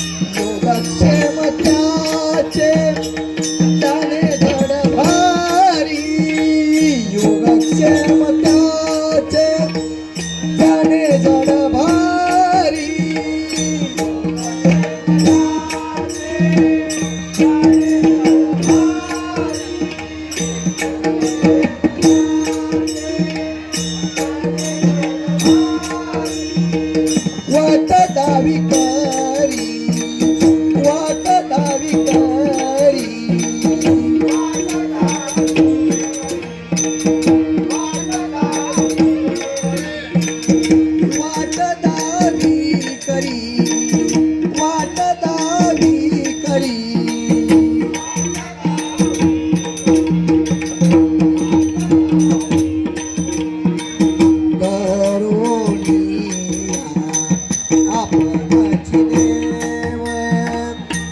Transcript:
योगक्षेम त्याचे जाणे धड भारी योगक्षेम त्याचे जाणे धड भारी वाट दावी करी वाट दावी करी वाट दावी करी वाट दावी करी करोनी आपण